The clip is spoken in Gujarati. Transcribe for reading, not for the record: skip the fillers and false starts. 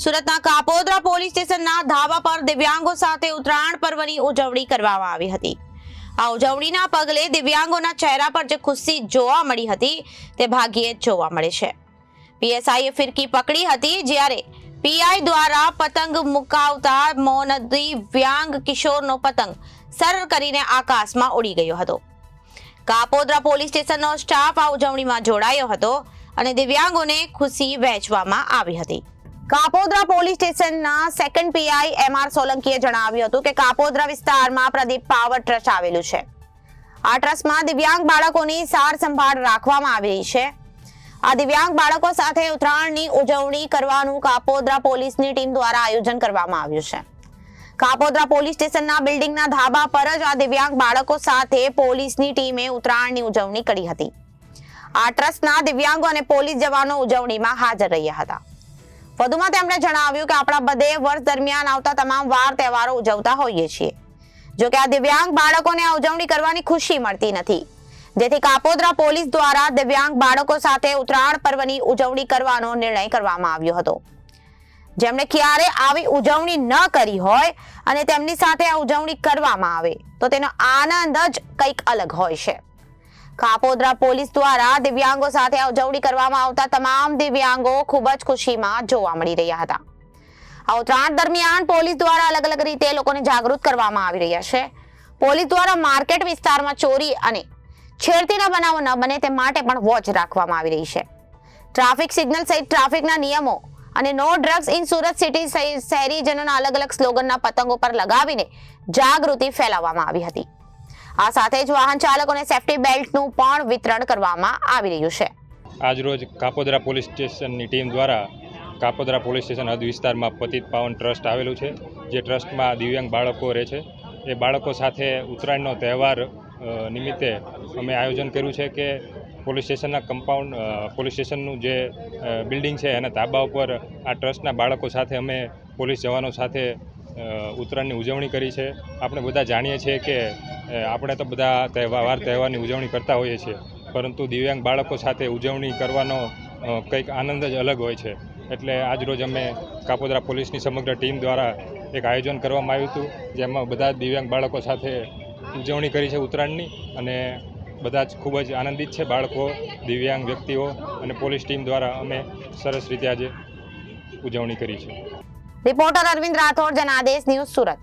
સુરતના કાપોદ્રા પોલીસ સ્ટેશનના ધાબા પર દિવ્યાંગો સાથે ઉત્તરાયણ પર્વની ઉજવણી કરવામાં આવી હતી। આ ઉજવણીના પગલે દિવ્યાંગોના ચહેરા પર જે ખુશી જોવા મળી હતી તે ભાગ્યે જ જોવા મળે છે। પીએસઆઈએ ફિરકી પકડી હતી, જ્યારે પીઆઈ દ્વારા પતંગ મુકાવતા મોનદી દિવ્યાંગ કિશોરનો પતંગ સર કરીને આકાશમાં ઉડી ગયો હતો। કાપોદ્રા પોલીસ સ્ટેશનનો સ્ટાફ આ ઉજવણીમાં જોડાયો હતો અને દિવ્યાંગોને ખુશી વહેંચવામાં આવી હતી। કાપોદ્રા પોલીસ સ્ટેશનના સેકન્ડ પીઆઈ એમઆર સોલંકીએ જણાવ્યું હતું કે કાપોદ્રા વિસ્તારમાં પ્રદીપ પાવર ટ્રસ્ટ આવેલું છે। આ ટ્રસ્ટમાં દિવ્યાંગ બાળકોની સાર સંભાળ રાખવામાં આવી રહી છે। આ દિવ્યાંગ બાળકો સાથે ઉત્તરાયણની ઉજવણી કરવાનું કાપોદ્રા પોલીસની ટીમ દ્વારા આયોજન કરવામાં આવ્યું છે। કાપોદ્રા પોલીસ સ્ટેશનના બિલ્ડિંગના ધાબા પર જ આ દિવ્યાંગ બાળકો સાથે પોલીસની ટીમે ઉત્તરાયણની ઉજવણી કરી હતી। આ ટ્રસ્ટના દિવ્યાંગો અને પોલીસ જવાનો ઉજવણીમાં હાજર રહ્યા હતા। વધુમાં તેમણે જણાવ્યું કે આપણા બધે વર્ષ દરમિયાન આવતા તમામ વાર તહેવારો ઉજવતા હોઈએ છીએ, જો કે આ દિવ્યાંગ બાળકોને આ ઉજવણી કરવાની ખુશી મળતી નથી, જેથી કાપોદ્રા પોલીસ દ્વારા દિવ્યાંગ બાળકો સાથે ઉત્તરાયણ પર્વની ઉજવણી કરવાનો નિર્ણય કરવામાં આવ્યો હતો। જેમણે ક્યારે આવી ઉજવણી ન કરી હોય અને તેમની સાથે આ ઉજવણી કરવામાં આવે તો તેનો આનંદ જ કંઈક અલગ હોય છે। કાપોદ્રા પોલીસ દ્વારા દિવ્યાંગો સાથે આ ઉજવણી કરવામાં આવતા તમામ દિવ્યાંગો ખૂબ જ ખુશીમાં જોવા મળી રહ્યા હતા। આ ઉત્તરાયણ દરમિયાન પોલીસ દ્વારા અલગ અલગ રીતે લોકોને જાગૃત કરવામાં આવી રહ્યા છે। પોલીસ દ્વારા માર્કેટ વિસ્તારમાં ચોરી અને છેડતીના બનાવો ન બને તે માટે પણ વોચ રાખવામાં આવી રહી છે। ટ્રાફિક સિગ્નલ સહિત ટ્રાફિકના નિયમો અને no drugs in Surat city શહેરીજનોના અલગ અલગ સ્લોગનના પતંગો પર લગાવીને જાગૃતિ ફેલાવવામાં આવી હતી। આ સાથે જ વાહન ચાલકોને સેફટી બેલ્ટનું પણ વિતરણ કરવામાં આવી રહ્યું છે। આજરોજ કાપોદ્રા પોલીસ સ્ટેશનની ટીમ દ્વારા કાપોદ્રા પોલીસ સ્ટેશન હદ વિસ્તારમાં પતિત પાવન ટ્રસ્ટ આવેલું છે, જે ટ્રસ્ટમાં દિવ્યાંગ બાળકો રહે છે। એ બાળકો સાથે ઉત્તરાયણનો તહેવાર નિમિત્તે અમે આયોજન કર્યું છે કે પોલીસ સ્ટેશનના કમ્પાઉન્ડ પોલીસ સ્ટેશનનું જે બિલ્ડિંગ છે એના ધાબા ઉપર આ ટ્રસ્ટના બાળકો સાથે અમે પોલીસ જવાનો સાથે ઉત્તરાયણની ઉજવણી કરી છે। આપણે બધા જાણીએ છીએ કે આપણે તો બધા તહેવારની ઉજવણી કરતા હોઈએ છીએ, પરંતુ દિવ્યાંગ બાળકો સાથે ઉજવણી કરવાનો કંઈક આનંદ જ અલગ હોય છે। એટલે આજરોજ અમે કાપોદ્રા પોલીસની સમગ્ર ટીમ દ્વારા એક આયોજન કરવામાં આવ્યું હતું, જેમાં બધા દિવ્યાંગ બાળકો સાથે ઉજવણી કરી છે ઉત્તરાયણની, અને બધા જ ખૂબ જ આનંદિત છે બાળકો, દિવ્યાંગ વ્યક્તિઓ અને પોલીસ ટીમ દ્વારા અમે સરસ રીતે આજે ઉજવણી કરી છે। Reporter Arvind Rathod, Janadesh news, Surat.